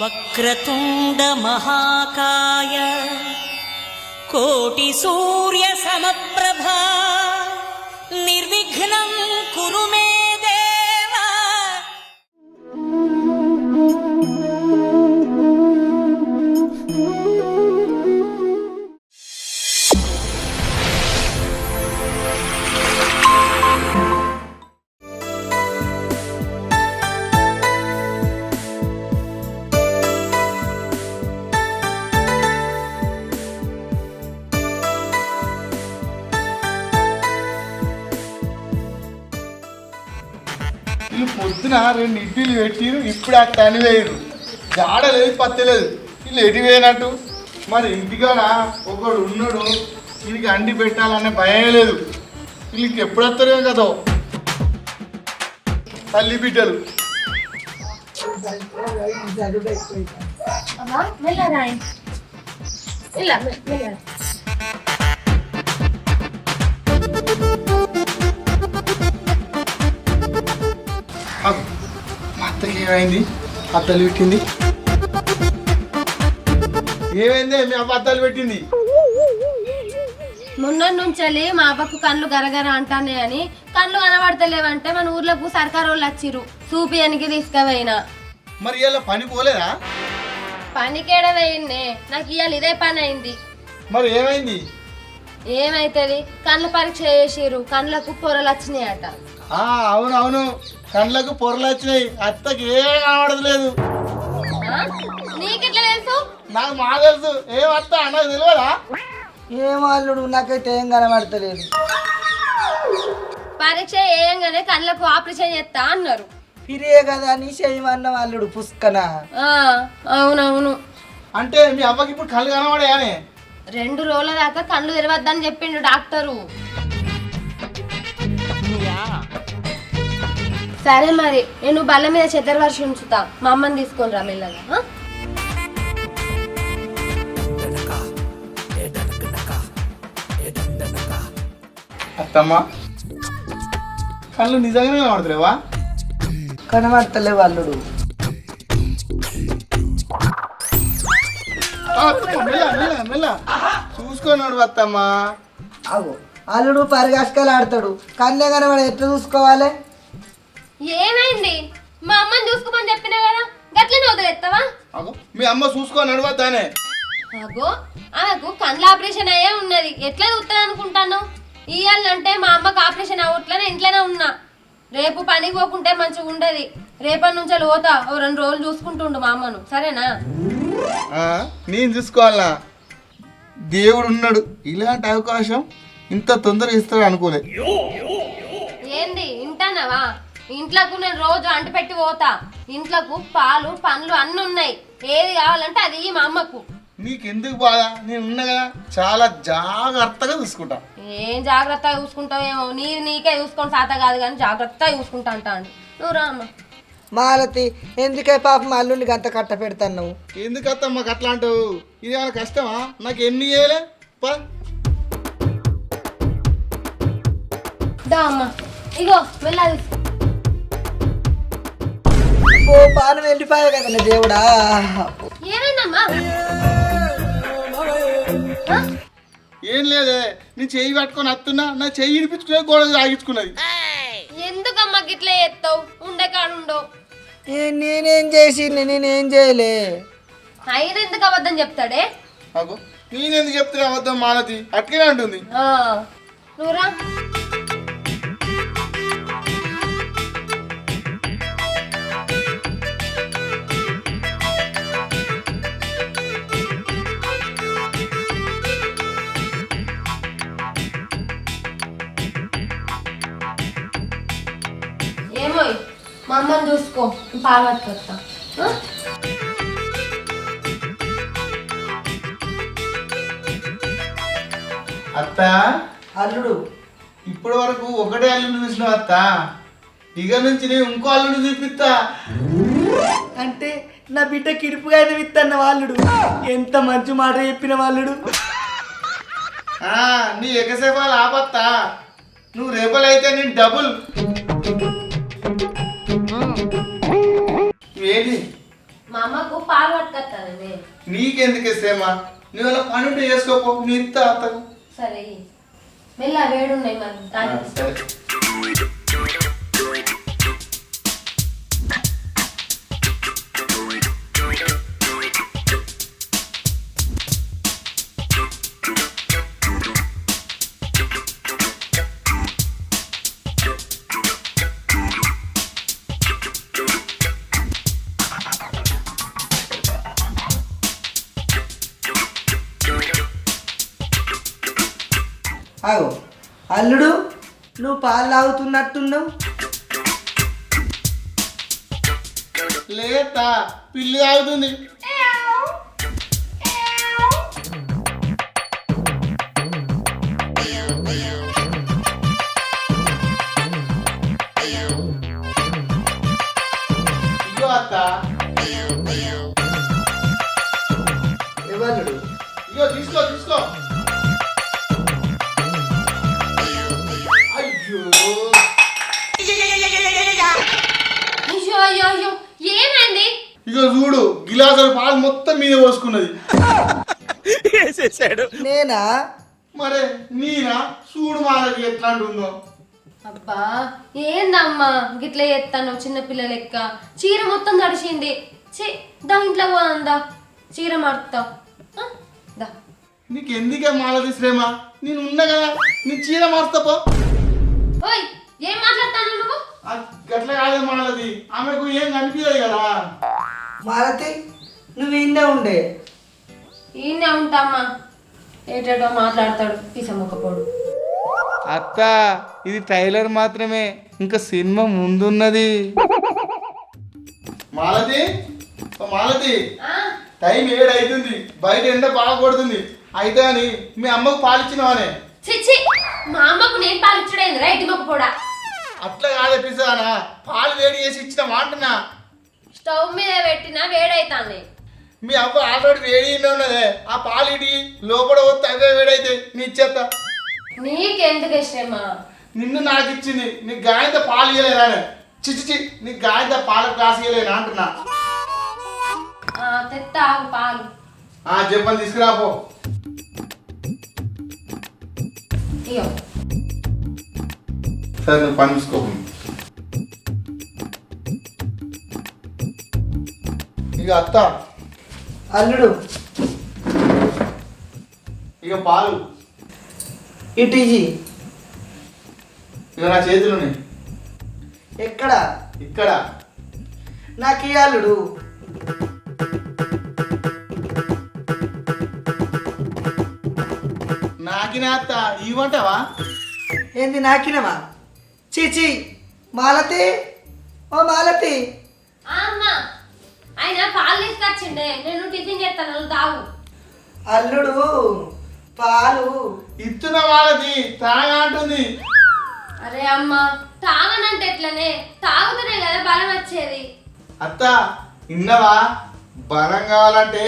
వక్రతుండ మహాకాయ కోటి సూర్య సమప్రభా నిర్విఘ్నం కురు మే దేవ. పొద్దున 2 ఇడ్లీలు పెట్టిరు, ఇప్పుడు ఆ తని వేయరు, జాడలేదు పత్తలేదు. వీళ్ళు ఎటు వేయనట్టు. మరి ఇంటికాడ ఒకడు ఉన్నాడు, వీళ్ళకి అండి పెట్టాలనే భయం లేదు. వీళ్ళకి ఎప్పుడు వస్తారేమో కదా తల్లి బిడ్డలు. మా అత్తకి ఏమైంది? అత్తలు పెట్టింది ఏమైంది? మీ అమ్మ అత్తలు పెట్టింది. మొన్న నుంచి మా అబ్బకు కళ్ళు గరగర అంటానే అని కళ్ళు కనబడతలేవంటే మన ఊర్లోకి సర్కారు వాళ్ళు వచ్చిర్రు చూపియానికి తీసుకుపోయినా. మరి ఇలా పని పోలేదా? పనికేడ వేయిందే, నాకు ఇవాళ ఇదే పని అయింది. మరి ఏమైంది? ఏమైతుంది, కళ్ళ పరీక్ష చేసిర్రు, కళ్ళకు పొరలు వచ్చినాయట. అవునవును, కళ్ళకు పొరలు వచ్చినాయి. అత్తకి ఏం కనబడలేదు. నీకెట్లా తెలుసు? నాకు మా తెలుసు. ఏం అత్త నాకు తెలియదా? ఏం అల్లుడు, నాకైతే ఏం కనబడతలేదు. పరీక్ష ఏంగానే కళ్ళకు ఆపరేషన్ చేస్తా అన్నారు. ఫిరే కదా అని చేయమన్నాం అల్లుడు పుష్కన. అవునవును. అంటే మీ అవ్వకి ఇప్పుడు కళ్ళు కనబడాయనే? 2 రోజుల దాకా కళ్ళు తెరవద్దని చెప్పిండు డాక్టరు. సరే మరి నేను బల్ల మీద చెద్దరు వర్షి ఉంచుతా, మా అమ్మని తీసుకొని రా మెల్లగా. అత్తమ్మ కళ్ళు నిజంగానే కనబడతలేవా? కనబడతలేవు అల్లుడు. మెల్ల చూసుకున్నాడు అత్తమ్మ. అగో అల్లుడు పరిగాసుకలు ఆడతాడు, కళ్ళే కనబడి ఎట్లా చూసుకోవాలి? ఏమైంది? మా అమ్మని చూసుకోమని చెప్పినా కదా, గట్లనే వదిలేస్తావా? అగో మీ అమ్మ చూసుకొని నడవద్దానే. అగో ఆమెకు కళ్ళ ఆపరేషన్ అయ్యే ఉన్నది, ఎట్లా చూస్తుంది అనుకుంటాను? ఇయ్యాలంటే మా అమ్మకు ఆపరేషన్ అవట్లనే ఇంట్లోనే ఉన్నా. రేపు పనికి పోకుంటే మంచిగా ఉండదు. రేపటి నుంచి పోతా, 2 రోజులు చూసుకుంటుండు మా అమ్మను, సరేనా? నేను చూసుకోవాలా? దేవుడు ఉన్నాడు, ఇలాంటి అవకాశం ఇంత తొందరగా ఇస్తాడు అనుకోలే. ఏంది ఇంటానవా? ఇంట్లోకు నేను రోజు అంటు పెట్టి పోతా. ఇంట్లోకు పాలు పండ్లు అన్నీ ఉన్నాయి, ఏది కావాలంటే అది మా అమ్మకు. నీకెందుకు బాధ? నేను ఉన్నా కదా, చాలా జాగ్రత్తగా చూసుకుంటా. ఏం జాగ్రత్తగా చూసుకుంటావు ఏమో, నీకే చూసుకొని సాత కాదు కానీ జాగ్రత్తగా చూసుకుంటా అంటాను. నువ్వు రా అమ్మ. మాలతి ఎందుకే పాపం అల్లుడికి అంత కట్ట పెడతాను నువ్వు? ఎందుకు అత్తమ్మ మాకు అట్లా అంటావు? ఇది ఏమైనా కష్టమా? నాకు ఎన్ని చేయలే దా అమ్మ, ఇగో వెళ్ళాలి. ఓ పానం వెళ్ళిపోయా కదా దేవుడా. ఏమైందమ్మా? ఏం లేదే, నేను చెయ్యి పట్టుకొని వస్తున్నా, నా చెయ్యి ఇడిపించుకునే గోడ ఆగించుకున్నది. ఎందుకమ్మా గిట్లా చేస్తావు? ఉండే కాడుండో. నేనేం చేసి నేనేం చేయలే. ఆయన ఎందుకు అబద్ధం చెప్తాడే? అగో నేనెందుకు చెప్తున్నా అబద్ధం? మానతి అట్లనే అంటుంది. నువ్వురా. ఏమో మా అమ్మని చూసుకో, పాలు పట్టుకొస్తా. అత్త అల్లుడు ఇప్పటి వరకు ఒకటే అల్లుడు చూసినావు అత్త, ఇక నుంచి నేను ఇంకో అల్లుడు చూపిస్తా. అంటే నా బిడ్డ కిడుపుగా విత్తన్న వాళ్ళుడు. ఎంత మంచి మాట చెప్పిన వాళ్ళుడు. నీ ఎగసేపాలు ఆపత్తా. నువ్వు రేపలైతే నేను డబుల్. ఏంటి మా అమ్మకు పాలు పట్టుకొస్తానండి. నీకెందుకు ఇస్తేమా నువ్వు అలా పని ఉంటే చేసుకోపో నీ ఇంత అత్తకు. సరే మెల్ల వేడున్నాయి మరి తాగి. సరే ఆగో అల్లుడు, నువ్వు పాలు తాగుతున్నట్టున్నావు. లేదా పిల్లి తాగుతుంది. ఇగో అత్త, ఎవరుడు? ఇగో తీసుకో తీసుకో. అయ్యో అయ్యో అయ్యో అయ్యో ఏమైంది? ఇగో చూడు, గిలాసుల పాలు మొత్తం మీద పోసుకున్నది. నేనా? మరే నీనా చూడు మాలకి ఎట్లా ఉందో. అబ్బా ఏందమ్మా గిట్లా చేస్తాను చిన్న పిల్ల లెక్క. చీర మొత్తం తడిసింది. ఛీ దా ఇంట్లో పోదా చీర మారుతావు. దా నీకు ఎందుకే మాలది శ్రమ? నేను ఉన్నా కదా, నీ చీర మార్తపో. ఓయ్ ఏం మాట్లాడతాను నువ్వు? గట్ల కాదే మాలది, ఆమెకు ఏం కనిపించదు కదా. మాలతి, నువ్వు ఇండే ఉండే. ఈయనే ఉంటామ్మా. ఏటో మాట్లాడతాడు పిసముఖపోడు. అత్త ఇది ట్రైలర్ మాత్రమే, ఇంకా సినిమా ముందున్నది. మాలతి ఓ మాలతి, టైం 7 అవుతుంది, బయట ఎండ బాగా కొడుతుంది. అయితే అని మీ అమ్మకు పాలిచ్చినవానే? చిచ్చి మా అమ్మకు నేను పాలిచ్చడైంది రైట్ మొక్కపోడా. అట్లా కాదే పిసానా, పాలు వేడి చేసి ఇచ్చిన అంటున్నా. స్టవ్ మీద పెట్టినా వేడైతాంది. మీ అవ్వ ఆల్రెడీ వేడి ఉన్నదే, ఆ పాలు ఇడి లోపల వస్తే అవే వేడైతే నీ ఇచ్చేస్తా. నీకెందుకు ఇష్టమా? నిన్ను నాకు ఇచ్చింది, నీకు గాయంత పాలు ఇయ్యలేనా? చిచ్చి నీకు గాయంత పాల గ్లాస్ ఇయ్యలేనా అంటున్నా. తెత్తా పాలు. చెప్పని తీసుకురాపో. ఇయ్యో సరే నువ్వు పని చూసుకో. ఇక అత్త, అల్లుడు ఇక పాలు ఇటు ఇయ్యి. ఇక నా చేతిలోనే. ఎక్కడ? ఇక్కడ. నాకు ఈ అల్లుడు. నాకినా అత్త ఇవ్వంటావా? ఏంది నాకినవా? చీచి మాలతి, ఓ మాలతి. అమ్మా ఆయన పాలు తీసుకొచ్చిండే, నేను టిఫిన్ చేస్తాను నువ్వు తాగు. అల్లుడు పాలు ఇస్తున్న వాళ్ళది తాగా అంటుంది. అరే అమ్మా తాగనంటే ఎట్లనే, తాగుతూనే కదా బలం వచ్చేది. అత్త ఇన్నవా, బలం కావాలంటే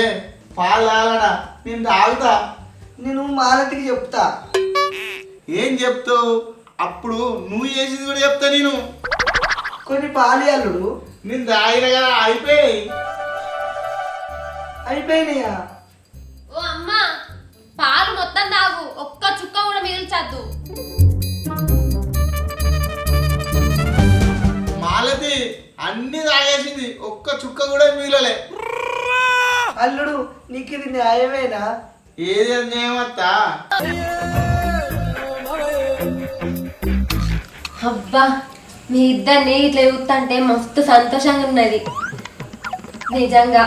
పాలు తాగలడా? నేను తాగుతా. నేను మాలతికి చెప్తా. ఏం చెప్తావు? అప్పుడు నువ్వు చేసింది కూడా చెప్తా. నేను కొన్ని పాలు అల్లుడు. నేను తాగిన కదా, అయిపోయినాయా? ఓ అమ్మా పాలు మొత్తం తాగు, ఒక్క చుక్క కూడా మిగిల్చద్దు. మాలతి అన్ని తాగేసింది, ఒక్క చుక్క కూడా మిగిలలే. అల్లుడు నీకు ఇది న్యాయమేనా? ఏది అన్యాయమత్తా? అబ్బా మీ ఇద్దరిని ఇట్లా చూస్తుంటే మస్తు సంతోషంగా ఉన్నది నిజంగా.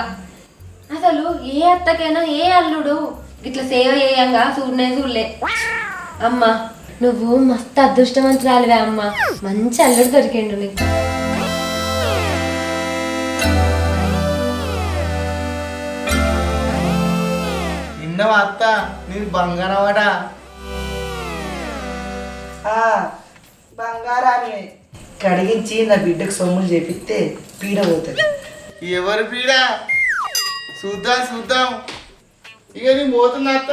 అసలు ఏ అత్తకైనా ఏ అల్లుడు ఇట్లా సేవ చేయంగా చూడలే. అమ్మా నువ్వు మస్తు అదృష్టవంతురాలివే అమ్మా, మంచి అల్లుడు దొరికిండు నీకు. విన్నవా అత్త, నేను బంగారవాడా? బంగారాన్ని కడిగించి నా బిడ్డకు సొమ్ములు చేపిస్తే పీడ పోతుంది. ఎవరు పీడ? చూద్దాం చూద్దాం. ఇక నేను పోతున్నా అత్త.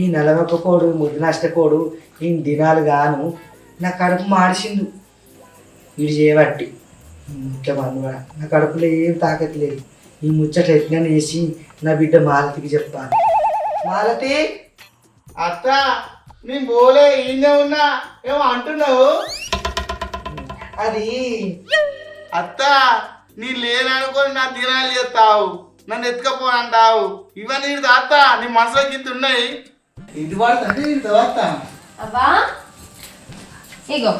ఈ నలవకపోడు ముద్దు నష్టకోడు ఈ దినాలు గాను నా కడుపు మాడిసిండు. వీడు చేయబట్టి ఇంకా మనవాడ నా కడుపులో ఏం తాకట్లేదు. ఈ ముచ్చట ఎట్లా వేసి నా బిడ్డ మాలతికి చెప్పాలి. మాలతి అత్త నేను పోలే ఈయనే ఉన్నా, ఏమో అంటున్నావు? అది అత్త నీ లేననుకొని నా దినాలు చేస్తావు, నన్ను ఎత్తుకపోనంటావు. ఇవన్నీ అత్త నీ మనసులో కింద ఉన్నాయి. ఇది వాడుతుంటే ఇది తర్వాత అబ్బా ఇగో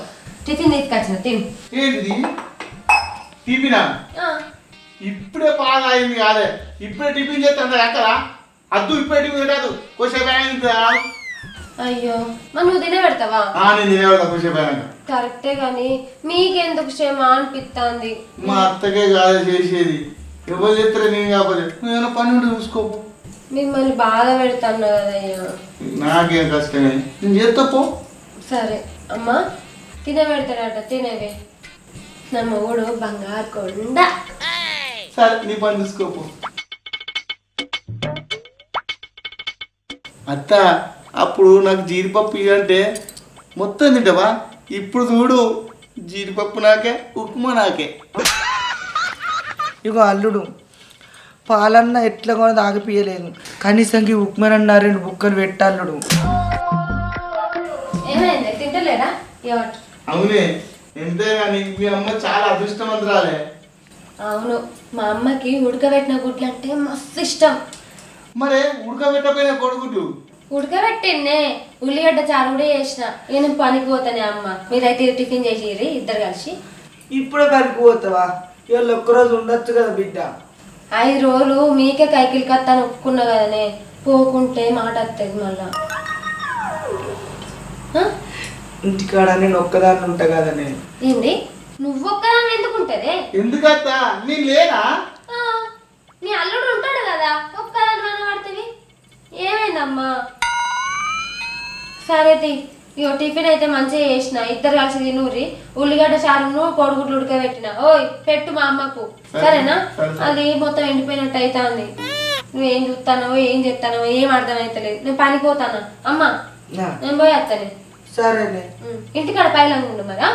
టిఫిన్ తీసుకొచ్చిన తిను. ఏంటిది? టిఫినా? ఇప్పుడే బాగా అయింది కాదే, ఇప్పుడే టిఫిన్ చేస్తాను అక్కడ అద్దు. ఇప్పుడే టిఫిన్ పెట్టదు, కొంచెం అయ్యో మరి నువ్వు తినే పెడతావా? నేను తినేవాడు కొంచెం కరెక్టే గాని మీకెందుకు క్షేమ అనిపిస్తుంది. మా అత్తకే కాదు చేసేది, ఎవరు చేస్తారో నేను కాకపోతే నువ్వేమైనా పని ఉంటే చూసుకోపో. మిమ్మల్ని బాధ పెడతాను కదయ్యా. నాకేం కష్టమే, నేను చేస్తా పో. సరే అమ్మా తినే పెడతాడట, తినేవే. నా మొగుడు బంగారు కొండ. సరే నీ పని చూసుకోపో. అత్త అప్పుడు నాకు జీడిపప్పు ఇవ్వంటే మొత్తం తింటావా? ఇప్పుడు చూడు, జీడిపప్పు నాకే, ఉప్మా నాకే. ఇగో అల్లుడు పాలన్న ఎట్లా కూడా తాగిపియలేదు, కనీసంకి ఉప్మానన్నా 2 బుక్కలు పెట్టాల్లుడు. ఏమైంది తింటలేరా? అవునే, ఎంతే కానీ మీ అమ్మ చాలా అదృష్టవంతురాలే. అవును, మా అమ్మకి ఉడకబెట్టిన గుడ్లు అంటే మస్తు ఇష్టం. మరే ఉడకబెట్టపోయిన కొడుకుడు ఉడకబెట్టిన్నే ఉల్లిగడ్డ చారు కూడా చేసిన. నేను పనికి పోతానే అమ్మ, మీరైతే టిఫిన్ చేసిర్రి ఇద్దరు కలిసి. ఇప్పుడే పనికి పోతావా? ఇవాళ ఒక్కరోజు ఉండొచ్చు కదా బిడ్డ. 5 రోజులు మీకే కైకిలి కత్తాను ఒప్పుకున్నా కదనే, పోకుంటే మాట వస్తుంది మళ్ళా. ఇంటికాడ నేను ఒక్కదాన్ని ఉంటా కదా. నేను ఏంది నువ్వు ఒక్కదాన్ని ఎందుకుంటదే? ఎందుకత్తా నేను లేనా? నీ అల్లుడు ఉంటాడు కదా, ఒక్కదాన్ని మన పడుతుంది. ఏమైందమ్మా? సరే ఇగో టిఫిన్ అయితే మంచిగా చేసిన, ఇద్దరు కలిసి తినూరి. ఉల్లిగడ్డ చారును కోడిగుడ్లు ఉడకబెట్టిన. ఓయ్ పెట్టు మా అమ్మకు, సరేనా? అది మొత్తం ఎండిపోయినట్టు అవుతుంది. నువ్వేం చూస్తానో ఏం చెప్తానో ఏం అర్థమైతలేదు. నేను పనికి పోతానా అమ్మా? నేను పోయి వస్తానే. సరేనే, ఇంటికాడ పైలంగా ఉండు మరా.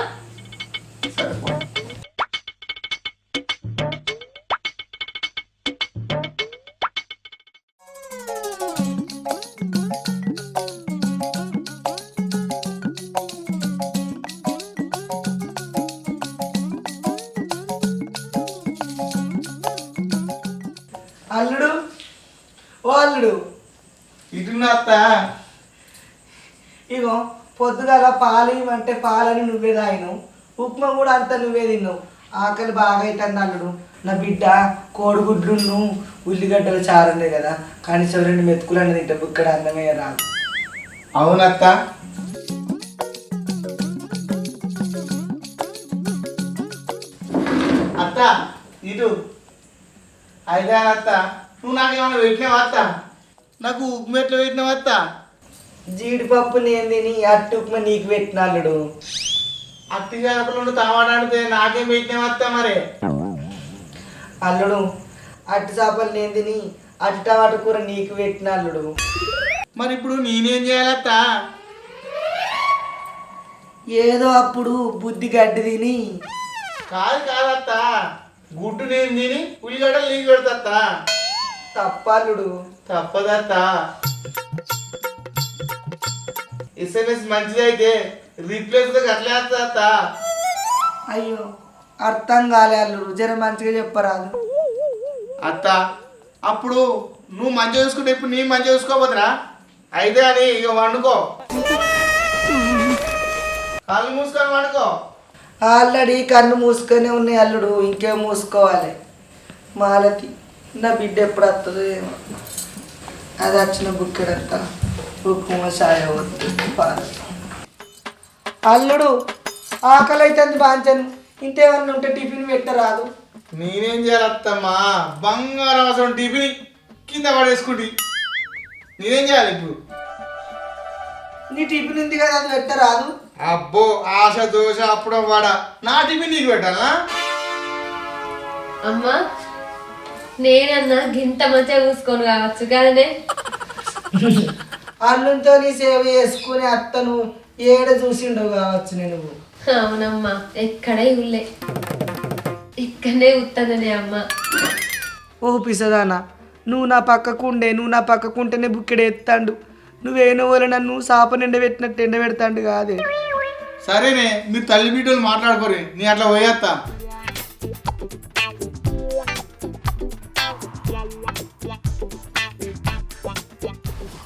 అల్లుడు ఓ అల్లుడు, ఇటున్నా అత్త. ఇగో పొద్దుగాల పాలు ఇవ్వమంటే పాలని నువ్వే తాగినావు, ఉప్మా కూడా అంతా నువ్వే తిన్నావు. ఆకలి బాగా అవుతుంది అల్లుడు. నా బిడ్డ కోడిగుడ్లు ఉల్లిగడ్డలు చారుండే కదా, కనీసం 2 మెతుకులు అన్నది తింటా, ఇక్కడ అన్నమే రాదు. అవునత్త. అత్త ఇటు అయితే అత్త, నువ్వు నాకేమన్నా పెట్టినావా అత్త? నాకు ఉప్మా ఎట్లా పెట్టినావా అత్త? జీడిపప్పు నేను తిని అట్టు ఉప్మా నీకు పెట్టిన అల్లుడు. అత్తి చేపలు తావాడాడితే నాకేం పెట్టినావా అత్త? మరి అల్లుడు అట్టు చేపలు నేను తిని అట్టు టమాటా కూర నీకు పెట్టిన అల్లుడు. మరి ఇప్పుడు నేనేం చేయాలత్త? ఏదో అప్పుడు బుద్ధి గడ్డి తిని. కాదత్త, గుడ్డు నేను తిని ఉల్లిగడ్డలు నీకు పెడతా. తప్పల్లుడు. తప్పదత్త. SMS మంచిదైతే రీప్లేస్ అట్లా. అయ్యో అర్థం కాలే అల్లుడు, జర మంచిగా చెప్పరాదు. అత్త అప్పుడు నువ్వు మంచిగా చూసుకుంటే ఇప్పుడు నీ మంచిగా చూసుకోపోతున్నా అయితే అని ఇక వండుకో, కళ్ళు మూసుకొని వండుకో. ఆల్రెడీ కన్ను మూసుకొనే ఉన్నాయి అల్లుడు, ఇంకేం మూసుకోవాలి. మాలతి నా బిడ్డ ఎప్పుడు వస్తుందో ఏమో, అది వచ్చిన బుక్కెడంతా ఉప్మా సాయ పాలు. అల్లుడు ఆకలి అవుతుంది బాంచను, ఇంకేమన్నా ఉంటే టిఫిన్ పెట్టరాదు. నేనేం చేయాలత్తమ్మా? బంగారం అసలు టిఫిన్ కింద పడేసుకుంటి, నేనేం చేయాలి ఇప్పుడు? నీ టిఫిన్ ఉంది కదా, అది పెట్టరాదు. అబ్బో ఆశ దోశ అప్పుడు వాడ, నా టిఫిన్ నీకు పెట్టాలా? అమ్మా నేనన్నా గింత మంచిగా చూసుకోను కావచ్చు కదనే. అల్లుతో నీ సేవ చేసుకుని అత్తను ఏడ చూసిండవు కావచ్చు. నేను అవునమ్మా ఎక్కడే ఊళ్ళే ఇక్కడనే ఉత్తదనే అమ్మ. ఓ పిసదానా, నువ్వు నా పక్కకుంటేనే బుక్కెడు ఎత్తాండు. నువ్వేనో వల్ల నన్ను సాప ఎండబెట్టినట్టు ఎండబెడతాండు కాదే. సరేనే, మీరు తల్లి బిడ్డలు మాట్లాడుకోరు, నీ అట్లా పోయేస్తా.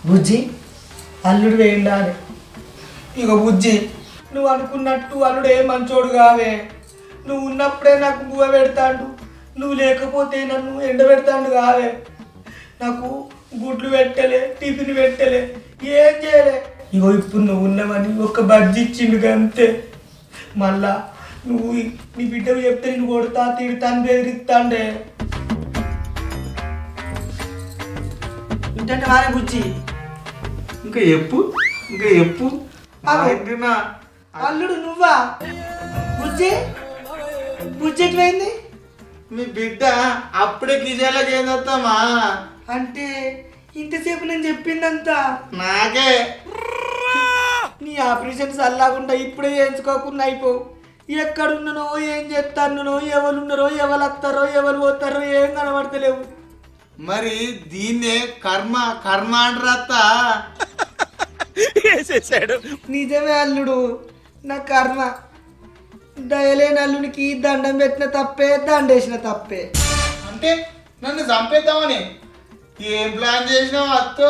బుజ్జి, అల్లుడు వేయండాలి. ఇగో బుజ్జి, నువ్వు అనుకున్నట్టు అల్లుడు ఏ మంచోడు కావే. నువ్వు ఉన్నప్పుడే నాకు బువ్వ పెడతాడు, నువ్వు లేకపోతే నన్ను ఎండబెడతాడు కావే. నాకు గుడ్లు పెట్టలే, టిఫిన్ పెట్టలే, ఏం చేయలే. ఇగో ఇప్పుడు నువ్వు ఉన్నావని ఒక బజ్జి ఇచ్చిండు అంతే. మళ్ళా నువ్వు నీ బిడ్డకు చెప్తే నేను కొడతా, తిడతాను, బెదిరిస్తాండే. ఇంటే వారే బుజ్జి. ఇంకా చెప్పు. అల్లుడు నువ్వా? బుజ్జి బుజ్జి ఎట్లయింది? మీ బిడ్డ అప్పుడే కిజాలకు ఏం వస్తామా? అంటే ఇంతసేపు నేను చెప్పిందంతా నాకే. నీ ఆపరేషన్ సల్లాగుండా ఇప్పుడే చేయించుకోకుండా అయిపో. ఎక్కడున్నానో, ఏం చేస్తానో, ఎవరున్నారో, ఎవరు వస్తారో, ఎవరు పోతారో ఏం కనబడతలేవు. మరి దీన్నే కర్మ అంటారత్త. నిజమే అల్లుడు, నా కర్మ. దయలేని అల్లుడికి దండం పెట్టిన తప్పే, దండేసిన తప్పే. అంటే నన్ను చంపేద్దామని ఏం ప్లాన్ చేసినావు అత్తో?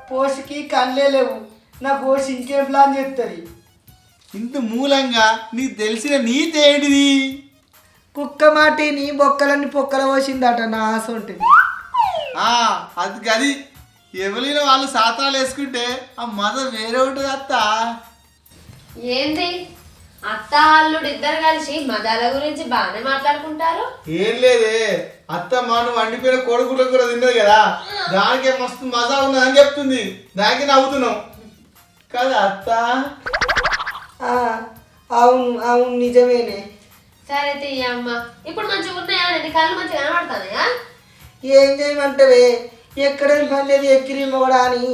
పోషకి కళ్ళే లేవు, నా పోషి ఇంకేం ప్లాన్ చేస్తుంది? ఇంత మూలంగా నీకు తెలిసిన నీతి ఏంటిది? కుక్క మాటిని బొక్కలన్నీ పొక్కల పోసిందట నా ఆశ ఉంటుంది. అది ఎవరైనా వాళ్ళు సాతాలు వేసుకుంటే ఆ మద వేరే ఉంటుంది అత్త. ఏంది అత్త అల్లుడు ఇద్దరు కలిసి మదాల గురించి బాగానే మాట్లాడుకుంటారు. ఏం లేదే అత్త మనం వండిపోయిన కొడుకులకు కూడా తిన్నది కదా, దానికే మస్తు మజా ఉన్నదని చెప్తుంది. దానికి నవ్వుతున్నాం కదా అత్త. అవును అవును నిజమేనే. సరే తీయమ్మ, ఇప్పుడు మంచిగా ఉన్నాయా? నీ కళ్ళు మంచిగా కనబడతానయా? ఏం చేయమంటావే, ఎక్కడేం పని లేదు, ఎక్కిరి మొగడా అని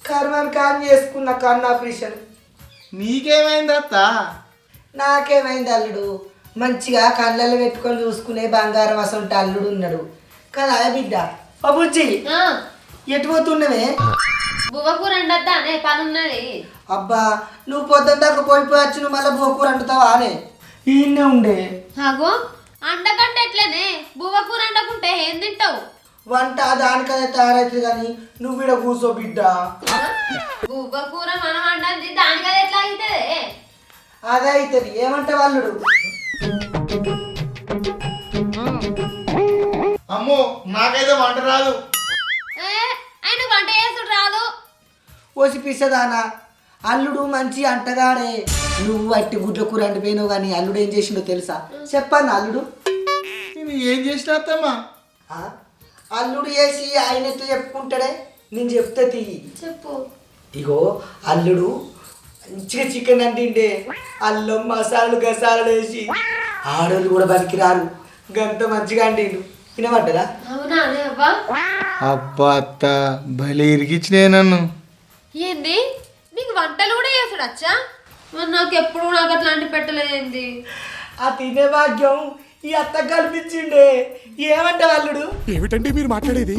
కర్మని కాన్ చేసుకున్న కన్ను ఆపరేషన్. నీకేమైంది అత్త? నాకేమైంది అల్లుడు, మంచిగా కళ్ళల్లో పెట్టుకొని చూసుకునే బంగారం అసలు అల్లుడు ఉన్నాడు కదా బిడ్డ. బుజ్జి ఎటు పోతున్నవే? బువ్వకూర అండద్దా అనే పని ఉన్నది. అబ్బా నువ్వు పొద్దున్న దాకా పోయిపోవచ్చు, నువ్వు మళ్ళీ బోకూర అంటుతావా అనే ఈయనే ఉండే. అగో అండకంటే ఎట్లనే, బువ్వకూర అండకుంటే ఏం తింటావు? వంట దానికదే తయారైతుంది కానీ నువ్వు ఇక్కడ కూర్చో బిడ్డ. బువ్వకూర మనం అండది దానికది ఎట్లా అవుతుంది? అదే అవుతుంది. ఏమంటే వాళ్ళుడు అమ్మో నాకైతే వంట రాదు. ఆయన వంట చేసుడు రాదు. పోసి పిసదానా, అల్లుడు మంచి అంటగాడే. నువ్వు అట్టి గుడ్ల కూర అండిపోయినావు కానీ అల్లుడు ఏం చేసిండో తెలుసా? చెప్పాను అల్లుడు. నేను ఏం చేసిన అత్తమ్మా? అల్లుడు చేసి ఆయన ఎట్లా చెప్పుకుంటాడే, నేను చెప్తే తీయి. చెప్పు. ఇగో అల్లుడు మంచిగా చికెన్ అంటిండే, అల్లం మసాలాలు గసాలు వేసి ఆడోళ్ళు కూడా బతికిరారు గంత మంచిగా అంటిండు. వినబడ్డదా? అవునా అనే అవ్వా? అబ్బా అత్త భలే ఇరికిచ్చినే నన్ను. ఏంది నీకు వంటలు కూడా చేసుడు వచ్చా? మరి నాకు ఎప్పుడు నాకు అట్లాంటి పెట్టలేదేంది? ఆ తినే భాగ్యం ఈ అత్త కల్పించిండే. ఏమంటే అల్లుడు? ఏమిటండి మీరు మాట్లాడేది?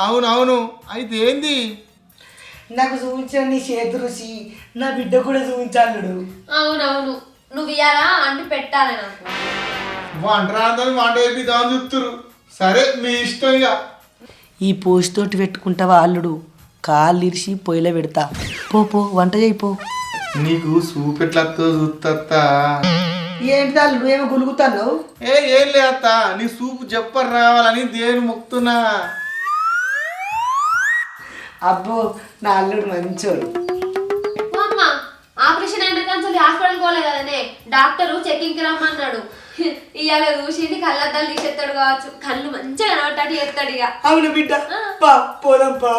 అవును అయితే ఏంది? నాకు చూపించిన నీ చేతి రుచి నా బిడ్డ కూడా చూపించాడు. అవునవును, నువ్వు ఇయ్యాలా అంటి పెట్టాలి నాకు. వంట రాదని వంట వేపిద్దామని చూస్తురు. సరే మీ ఇష్టం. ఇక ఈ పోస్తోటి పెట్టుకుంటావా అల్లుడు? కాళ్ళు ఇరిసి పొయ్యిలో పెడతా. పో వంట చేయిపో. నీకు సూప్ ఎట్లతో చూస్తా. ఏంటి అల్లుడు ఏమో గులుగుతాను? ఏం లే అత్త, నీ సూపు చెప్పరు రావాలని దేవుని మొక్కుతున్నా. అబ్బో నా అల్లుడు మంచోడు. అమ్మ ఆపరేషన్ అయిన కానీ హాస్పిటల్ పోలే కదనే, డాక్టరు చెకింగ్ కి రమ్మన్నాడు. ఇవాళ చూసి కళ్ళద్దాలు తీసేస్తాడు కావచ్చు, కళ్ళు మంచిగా కనబట్టాడు చేస్తాడు. ఇక అవును బిడ్డ, పోదాంపా.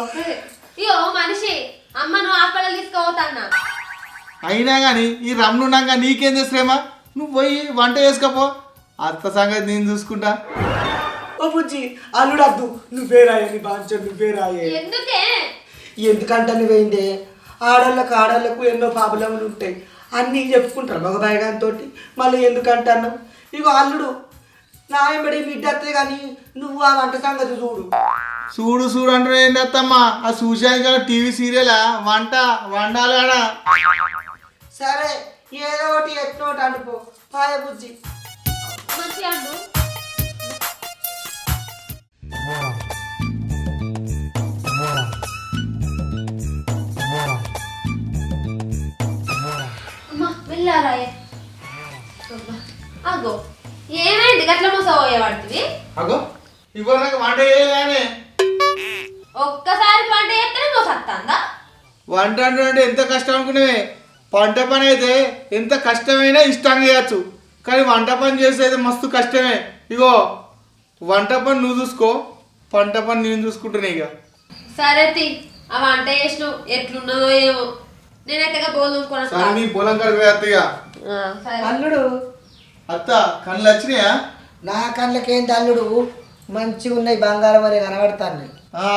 ఇయో మనిషి అమ్మ నువ్వు హాస్పిటల్ తీసుకోపోతాన్నా. అయినా కానీ ఈ రమ్నున్నాక నీకేం చేస్తారేమా? నువ్వు పోయి వంట చేసుకోపో, అత్త సంగతి నేను చూసుకుంటా. ఓ బుజ్జి అల్లుడు అద్దు, నువ్వే రాయే, నీ బాంచోడు నువ్వే రాయే. ఎందుకే? ఎందుకంటే నువ్వేందే, ఆడోళ్ళకు ఎన్నో ప్రాబ్లములు ఉంటాయి. అన్నీ చెప్పుకుంటారు మగబాయి గారితో మళ్ళీ ఎందుకంటాను ఇగో అల్లుడు నా ఎంబడి బిడ్డ వస్తుంది కానీ నువ్వు ఆ వంట సంగతి చూడు. చూడు చూడు అంటే ఏంటి అత్తమ్మా ఆ చూశాను కదా టీవీ సీరియలా వంట వండాలాడా సరే ఏదో ఒకటి ఎట్నోటి అనుకో పాయ బుజ్జి. మంచిగా అండు. అమ్మా వెళ్ళారాయే. అగో ఏమైంది గట్ల మోసపోయేవాడివి? అగో ఇవ్వ నాకు వంట చేయలేనే. ఒక్కసారి వంట చేస్తేనే మోసత్తాందా? వంట అంటే ఎంత కష్టం అనుకునేవే. పంట పని అయితే ఎంత కష్టమైనా ఇష్టంగా చేయచ్చు, కానీ వంట పని చేసేది మస్తు కష్టమే. ఇగో వంట పని నువ్వు చూసుకో, పంట పని నేను చూసుకుంటున్నా. ఇక సరే తి ఆ వంట చేసిన ఎట్లున్నదో ఏమో నేనైతే బోలు సరే నీ పొలం కడిగి అత్తగా. అల్లుడు అత్త కళ్ళు వచ్చినాయా? నా కళ్ళకేంటి అల్లుడు మంచిగా ఉన్నాయి, బంగారం అనే కనబడతాను.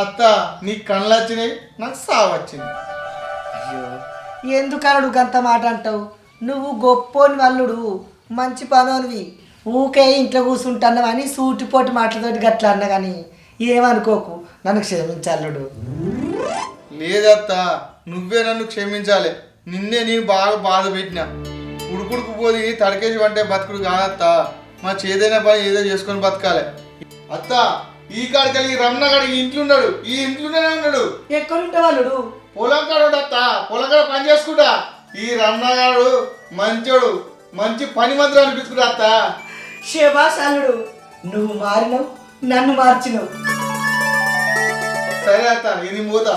అత్త నీకు కళ్ళు వచ్చినాయి, నాకు సావు వచ్చింది. అయ్యో ఎందుకు అల్లుడు గంత మాట అంటావు? నువ్వు గొప్పోని అల్లుడు, మంచి పనోనివి. ఊకే ఇంట్లో కూర్చుంటున్నావు అని సూటిపోటి మాటలతోటి గట్లా అన్నా కానీ ఏమనుకోకు, నన్ను క్షమించు అల్లుడు. లేదత్త నువ్వే నన్ను క్షమించాలి. నిన్నే నేను బాగా బాధ పెట్టినా. ఉడుకుడుకు పోది తడకేసి వంటే బతుకుడు కాదత్త. మా చేదైన పని ఏదో చేసుకొని బతకాలి. అత్త ఈ కాడికి ఈ రమణ కాడికి ఇంట్లున్నాడు, ఈ ఇంట్లోనే ఉన్నాడు. ఎక్కడుంటావు అల్లుడు? పొలం కాడు అత్త, పొలం కాడ పని చేసుకుంటా. ఈ రమణ గాడు మంచోడు, మంచి పని మంత్రం అనిపించుకుంటా అత్త. శభాష్ అల్లుడు, నువ్వు మారినవు, నన్ను మార్చినవు. సరే అత్త ఇది పోతా.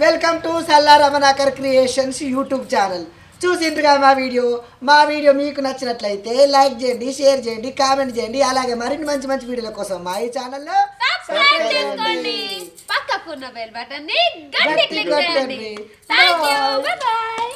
Welcome to Salla Ramanakar creations YouTube channel. చూసిండ్రుగా మా వీడియో మీకు నచ్చినట్లయితే లైక్ చేయండి, షేర్ చేయండి, కామెంట్ చేయండి. అలాగే మరిన్ని మంచి మంచి వీడియోల కోసం మా ఈ ఛానల్లో సబ్స్క్రైబ్ చేసుకోండి, పక్కకున్న బెల్ బటన్ ని గట్టి క్లిక్ చేయండి. Thank you, by by.